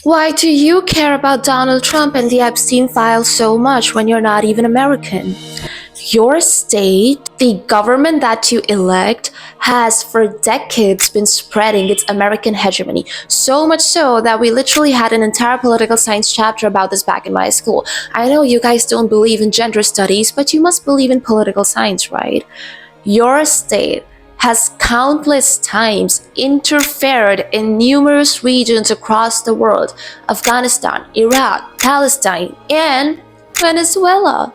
Why do you care about Donald Trump and the Epstein files so much when you're not even American? Your state, the government that you elect, has for decades been spreading its American hegemony. So much so that we literally had an entire political science chapter about this back in my school. I know you guys don't believe in gender studies, but you must believe in political science, right? Your state has countless times interfered in numerous regions across the world: Afghanistan, Iraq, Palestine, and Venezuela.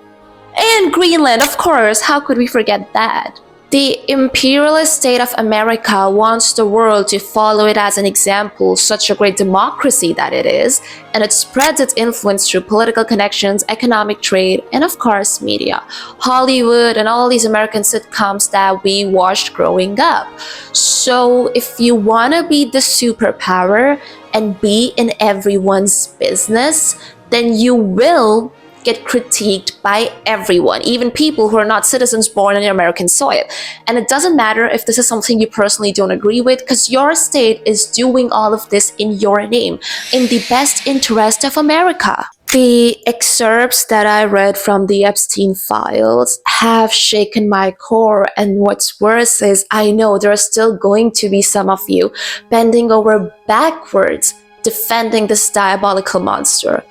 And Greenland, of course, how could we forget that? The imperialist state of America wants the world to follow it as an example, such a great democracy that it is, and it spreads its influence through political connections, economic trade, and of course, media. Hollywood and all these American sitcoms that we watched growing up. So, if you want to be the superpower and be in everyone's business, then you will get critiqued by everyone, even people who are not citizens born on American soil. And it doesn't matter if this is something you personally don't agree with, because your state is doing all of this in your name, in the best interest of America. The excerpts that I read from the Epstein files have shaken my core, and what's worse is I know there are still going to be some of you bending over backwards defending this diabolical monster.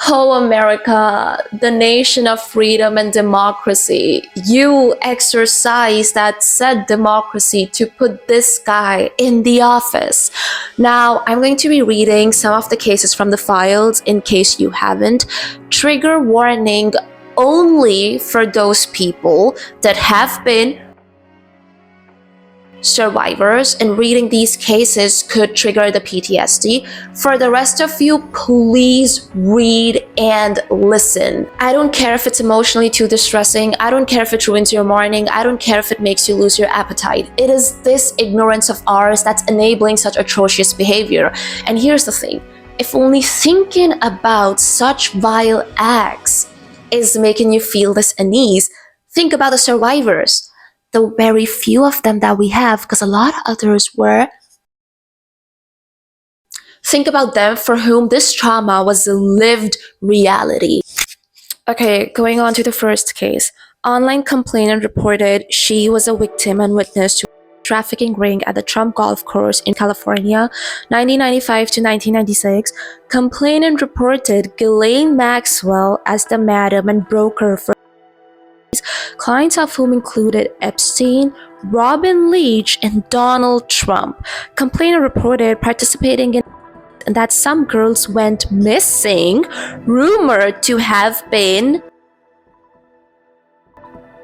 Oh, America, the nation of freedom and democracy. You exercise that said democracy to put this guy in the office. Now, I'm going to be reading some of the cases from the files in case you haven't. Trigger warning only for those people that have been survivors, and reading these cases could trigger the PTSD. For the rest of you, please read and listen. I don't care if it's emotionally too distressing. I don't care if it ruins your morning. I don't care if it makes you lose your appetite. It is this ignorance of ours that's enabling such atrocious behavior. And here's the thing. If only thinking about such vile acts is making you feel this unease, think about the survivors. The very few of them that we have, because a lot of others were. Think about them for whom this trauma was a lived reality. Okay, going on to the first case. Online complainant reported she was a victim and witness to a trafficking ring at the Trump Golf Course in California, 1995 to 1996. Complainant reported Ghislaine Maxwell as the madam and broker for clients of whom included Epstein, Robin Leach, and Donald Trump. Complainant reported participating in that some girls went missing, rumored to have been,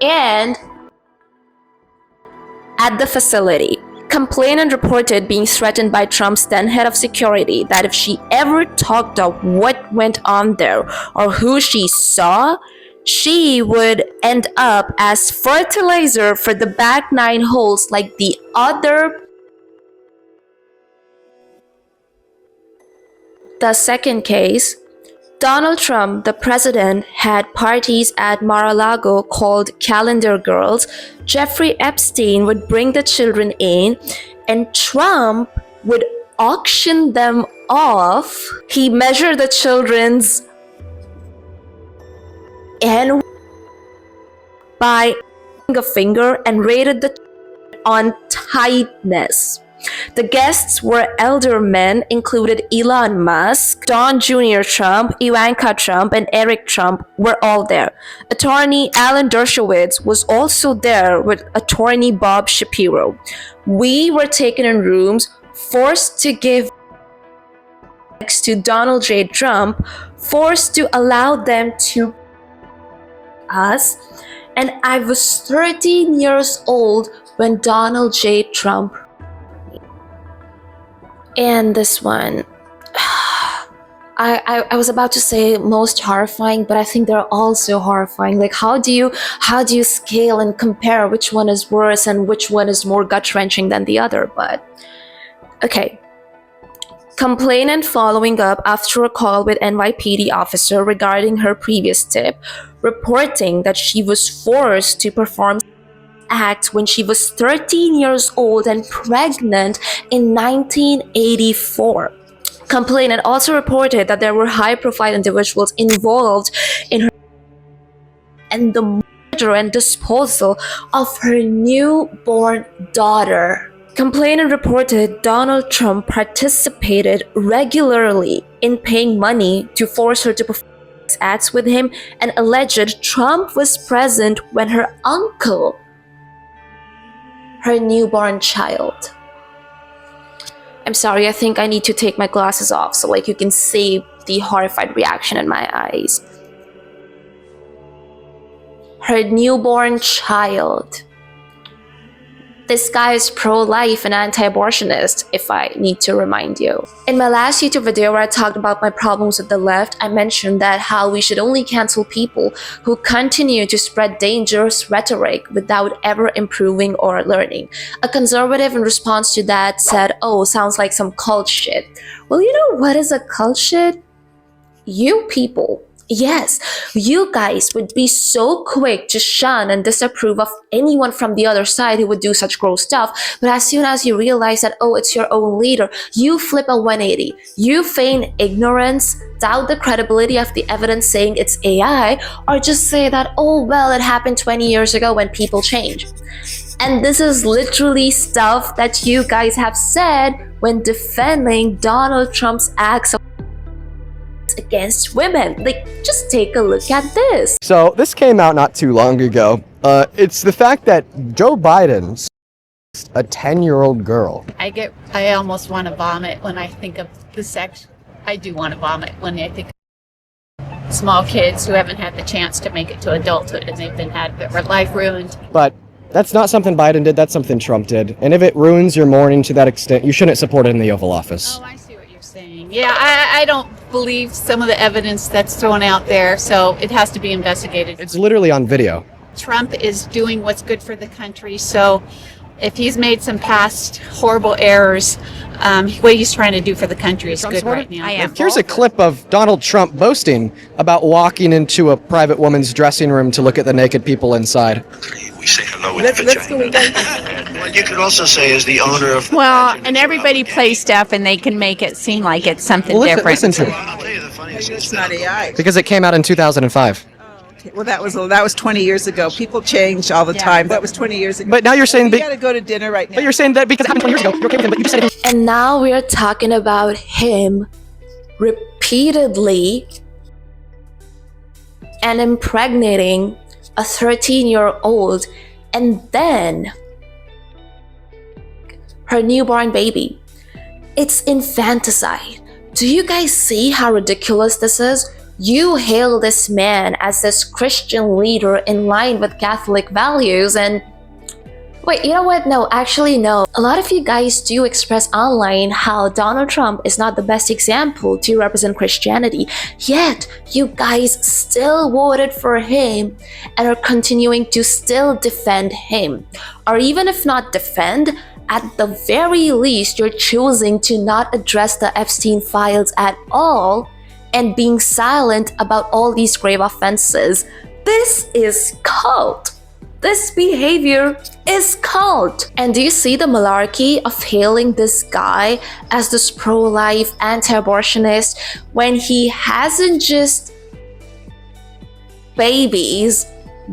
and at the facility. Complainant reported being threatened by Trump's then head of security that if she ever talked of what went on there or who she saw, she would end up as fertilizer for the back nine holes like the other. The second case, Donald Trump, the president, had parties at Mar-a-Lago called Calendar Girls. Jeffrey Epstein would bring the children in, and Trump would auction them off. He measured the children's and by a finger and rated the on tightness. The guests were elder men, included Elon Musk, Don Jr. Trump, Ivanka Trump, and Eric Trump were all there. Attorney Alan Dershowitz was also there with attorney Bob Shapiro. We were taken in rooms, forced to give to Donald J. Trump, forced to allow them to us, and I was 13 years old when Donald J. Trump. And this one, I was about to say most horrifying, but I think they're all so horrifying. Like, how do you scale and compare which one is worse and which one is more gut-wrenching than the other? But okay. Complainant following up after a call with NYPD officer regarding her previous tip, reporting that she was forced to perform acts when she was 13 years old and pregnant in 1984. Complainant also reported that there were high-profile individuals involved in her and the murder and disposal of her newborn daughter. Complainant reported Donald Trump participated regularly in paying money to force her to perform acts with him, and alleged Trump was present when her uncle, her newborn child. I'm sorry, I think I need to take my glasses off so you can see the horrified reaction in my eyes. Her newborn child. This guy is pro-life and anti-abortionist, if I need to remind you. In my last YouTube video where I talked about my problems with the left, I mentioned that how we should only cancel people who continue to spread dangerous rhetoric without ever improving or learning. A conservative in response to that said, "Oh, sounds like some cult shit." Well, you know what is a cult shit? You people. Yes, you guys would be so quick to shun and disapprove of anyone from the other side who would do such gross stuff, but as soon as you realize that, oh, it's your own leader, you flip a 180. You feign ignorance, doubt the credibility of the evidence saying it's AI, or just say that, oh, well, it happened 20 years ago when people change. And this is literally stuff that you guys have said when defending Donald Trump's acts of against women. Just take a look at this. So this came out not too long ago. It's the fact that Joe Biden's a 10-year-old girl. I almost want to vomit when I think of the sex. I do want to vomit when I think of small kids who haven't had the chance to make it to adulthood and they've had their life ruined. But that's not something Biden did, that's something Trump did. And if it ruins your morning to that extent, you shouldn't support it in the Oval Office. Oh, I see what you're saying. Yeah, I don't believe some of the evidence that's thrown out there, so it has to be investigated. It's literally on video. Trump is doing what's good for the country, so if he's made some past horrible errors, what he's trying to do for the country is good right now. I am. Here's a clip of Donald Trump boasting about walking into a private woman's dressing room to look at the naked people inside. We say hello with vagina. What you could also say is the owner of... Well, and everybody plays stuff and they can make it seem like it's something different. Listen to it. I'll tell you the funniest It's not AI. Because it came out in 2005. Okay. Well, that was 20 years ago. People change all the time. That was 20 years ago. But now you're saying... We got to go to dinner right now. But you're saying that because it happened 20 years ago, you're okay with him, but you just said it. And now we're talking about him repeatedly and impregnating a 13-year-old and then her newborn baby. It's infanticide. Do you guys see how ridiculous this is? You hail this man as this Christian leader in line with Catholic values, and wait, you know what? No, actually no. A lot of you guys do express online how Donald Trump is not the best example to represent Christianity, yet you guys still voted for him and are continuing to still defend him. Or even if not defend, at the very least, you're choosing to not address the Epstein files at all and being silent about all these grave offenses. This is cult. This behavior is cult. And do you see the malarkey of hailing this guy as this pro-life anti-abortionist when he hasn't just babies,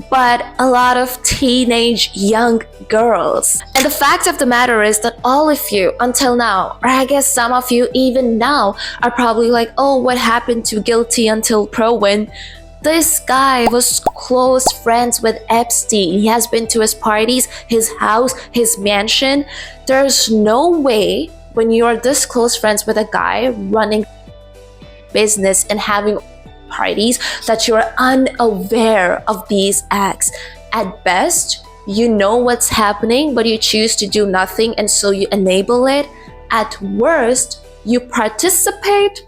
but a lot of teenage young girls? And the fact of the matter is that all of you until now, or I guess some of you even now, are probably like, oh, what happened to guilty until proven? This guy was close friends with Epstein. He has been to his parties, his house, his mansion. There's no way when you are this close friends with a guy running business and having parties that you're unaware of these acts. At best, you know what's happening, but you choose to do nothing, and so you enable it. At worst, you participate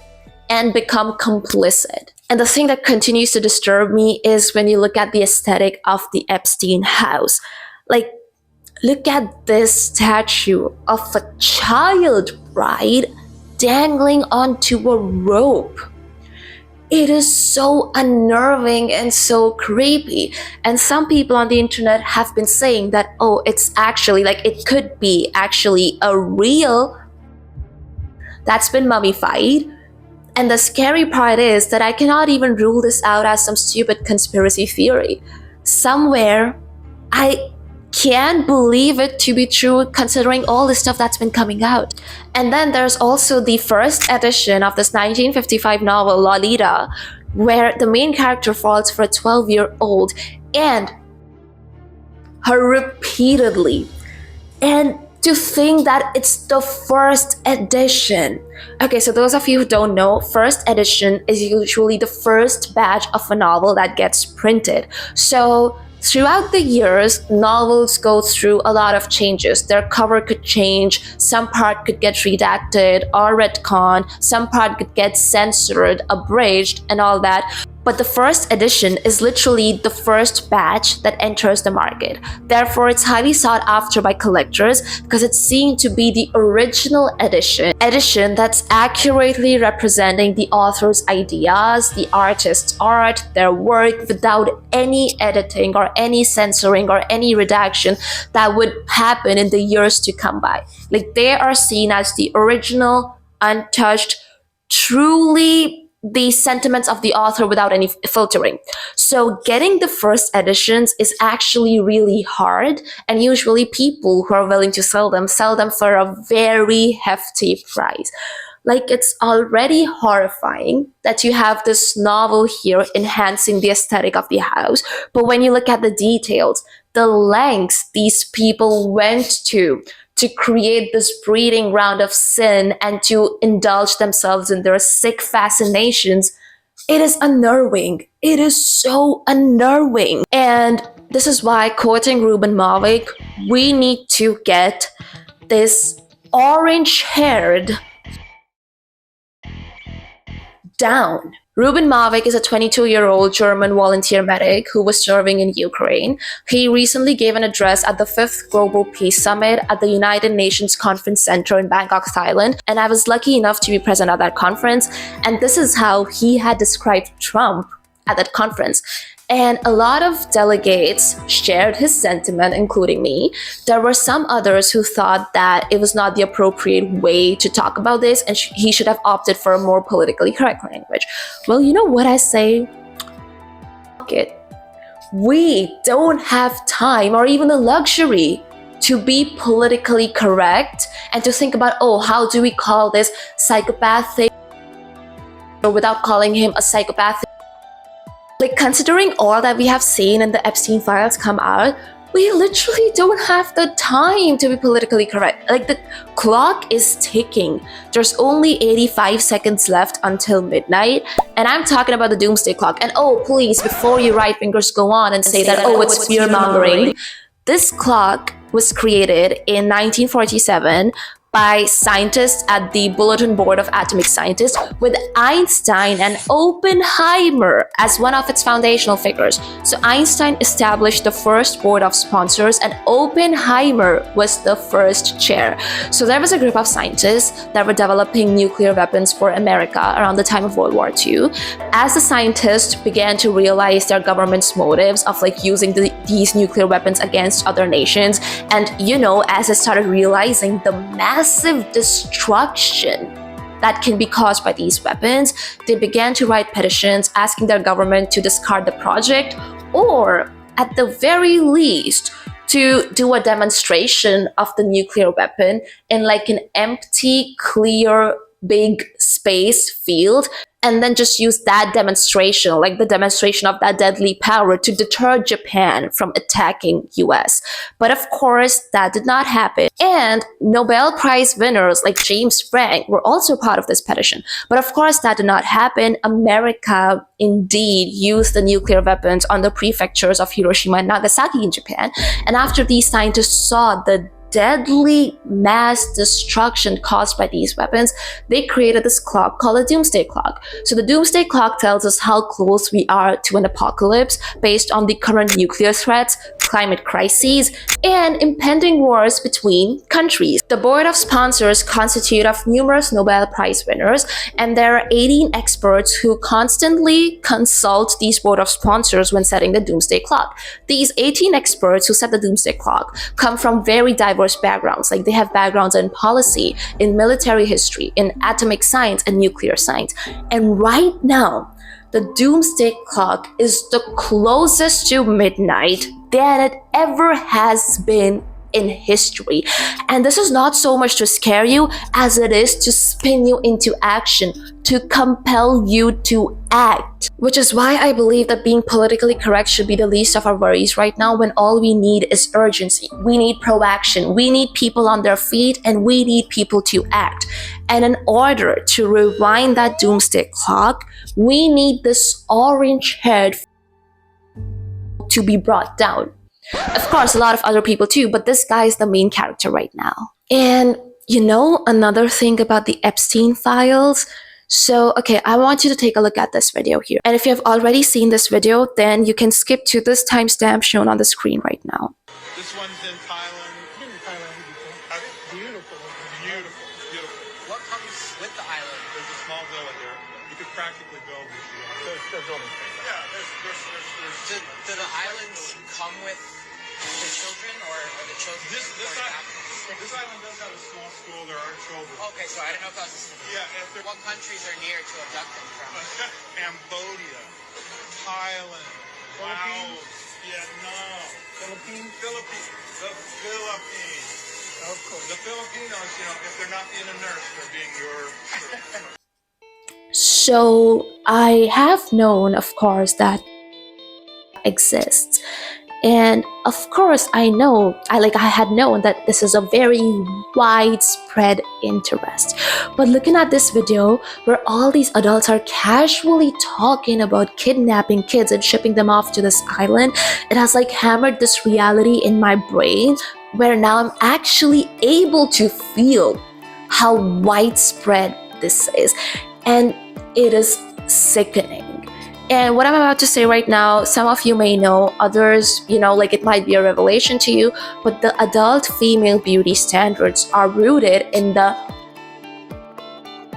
and become complicit. And the thing that continues to disturb me is when you look at the aesthetic of the Epstein house. Like, look at this statue of a child bride dangling onto a rope. It is so unnerving and so creepy. And some people on the internet have been saying that, oh, it's actually, like, it could be actually a real that's been mummified. And the scary part is that I cannot even rule this out as some stupid conspiracy theory. Somewhere, I can't believe it to be true considering all the stuff that's been coming out. And then there's also the first edition of this 1955 novel, Lolita, where the main character falls for a 12-year-old and her repeatedly. And to think that it's the first edition. Okay, so those of you who don't know, first edition is usually the first batch of a novel that gets printed. So throughout the years, novels go through a lot of changes. Their cover could change, some part could get redacted or retconned, some part could get censored, abridged, and all that. But the first edition is literally the first batch that enters the market. Therefore, it's highly sought after by collectors because it's seen to be the original edition that's accurately representing the author's ideas, the artist's art, their work, without any editing or any censoring or any redaction that would happen in the years to come by. Like, they are seen as the original, untouched, truly the sentiments of the author without any filtering. So getting the first editions is actually really hard, and usually people who are willing to sell them for a very hefty price. Like, it's already horrifying that you have this novel here enhancing the aesthetic of the house, but when you look at the details, the lengths these people went to create this breeding ground of sin and to indulge themselves in their sick fascinations, it is unnerving. It is so unnerving. And this is why, quoting Ruben Mavic, we need to get this orange-haired down. Ruben Mavic is a 22-year-old German volunteer medic who was serving in Ukraine. He recently gave an address at the 5th Global Peace Summit at the United Nations Conference Center in Bangkok, Thailand, and I was lucky enough to be present at that conference, and this is how he had described Trump at that conference. And a lot of delegates shared his sentiment, including me. There were some others who thought that it was not the appropriate way to talk about this and he should have opted for a more politically correct language. Well, you know what I say? Fuck it. We don't have time or even the luxury to be politically correct and to think about, oh, how do we call this psychopathic, or without calling him a psychopath. Like, considering all that we have seen in the Epstein files come out, we literally don't have the time to be politically correct. Like, the clock is ticking. There's only 85 seconds left until midnight, and I'm talking about the Doomsday Clock. And oh, please, before you right fingers go on and say that, oh, it's fear-mongering, this clock was created in 1947 by scientists at the Bulletin Board of Atomic Scientists, with Einstein and Oppenheimer as one of its foundational figures. So Einstein established the first board of sponsors and Oppenheimer was the first chair. So there was a group of scientists that were developing nuclear weapons for America around the time of World War II. As the scientists began to realize their government's motives of like using these nuclear weapons against other nations, and as they started realizing the massive destruction that can be caused by these weapons, they began to write petitions asking their government to discard the project, or at the very least to do a demonstration of the nuclear weapon in like an empty, clear, big space field, and then just use that demonstration, like the demonstration of that deadly power, to deter Japan from attacking US. But of course, that did not happen. And Nobel Prize winners like James Frank were also part of this petition. But of course, that did not happen. America indeed used the nuclear weapons on the prefectures of Hiroshima and Nagasaki in Japan. And after these scientists saw the deadly mass destruction caused by these weapons, they created this clock called a Doomsday Clock. So the Doomsday Clock tells us how close we are to an apocalypse based on the current nuclear threats, climate crises, and impending wars between countries. The board of sponsors constitute of numerous Nobel Prize winners, and there are 18 experts who constantly consult these board of sponsors when setting the Doomsday Clock. These 18 experts who set the Doomsday Clock come from very diverse diverse backgrounds. Like they have backgrounds in policy, in military history, in atomic science and nuclear science. And right now, the Doomsday Clock is the closest to midnight that it ever has been in history. And this is not so much to scare you as it is to spin you into action, to compel you to act. Which is why I believe that being politically correct should be the least of our worries right now, when all we need is urgency. We need proaction. We need people on their feet, and we need people to act. And in order to rewind that Doomsday Clock, we need this orange-haired to be brought down. Of course, a lot of other people too, but this guy is the main character right now. And you know, another thing about the Epstein files. So, okay, I want you to take a look at this video here. And if you have already seen this video, then you can skip to this timestamp shown on the screen right now. This one's in Thailand. Been in Thailand before. Beautiful. Beautiful. Beautiful. What comes with the island? There's a small villa here. You could practically build this villa. There's building space. Yeah, there's Do the islands come with the children, or are the children? This island does have a small school. There are children. Okay, so I don't know if that's. Yeah. What countries are near to abduct them from? Cambodia, Thailand, Laos, Vietnam, Philippines. The Philippines. Of course. The Filipinos, you know, if they're not being a nurse, they're being your. So I have known, of course, that exists. And of course, I had known that this is a very widespread interest. But looking at this video, where all these adults are casually talking about kidnapping kids and shipping them off to this island, it has like hammered this reality in my brain, where now I'm actually able to feel how widespread this is. And it is sickening. And what I'm about to say right now, some of you may know, others, you know, like it might be a revelation to you, but the adult female beauty standards are rooted in the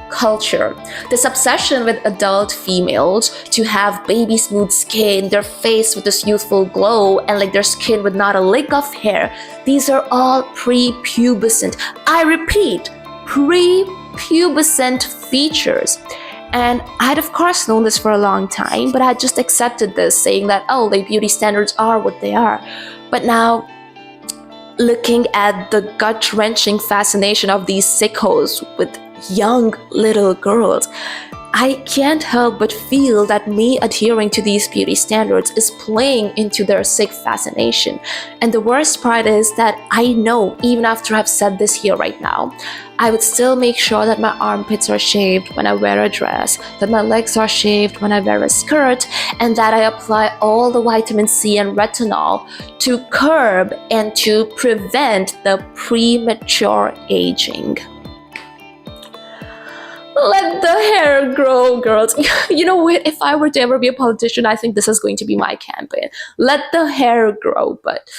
culture. This obsession with adult females to have baby smooth skin, their face with this youthful glow, and like their skin with not a lick of hair. These are all prepubescent. I repeat, prepubescent features. And I had of course known this for a long time, but I had just accepted this, saying that, oh, like beauty standards are what they are. But now, looking at the gut-wrenching fascination of these sickos with young little girls, I can't help but feel that me adhering to these beauty standards is playing into their sick fascination. And the worst part is that I know, even after I've said this here right now, I would still make sure that my armpits are shaved when I wear a dress, that my legs are shaved when I wear a skirt, and that I apply all the vitamin C and retinol to curb and to prevent the premature aging. Let the hair grow, girls. You know what? If I were to ever be a politician, I think this is going to be my campaign. Let the hair grow. But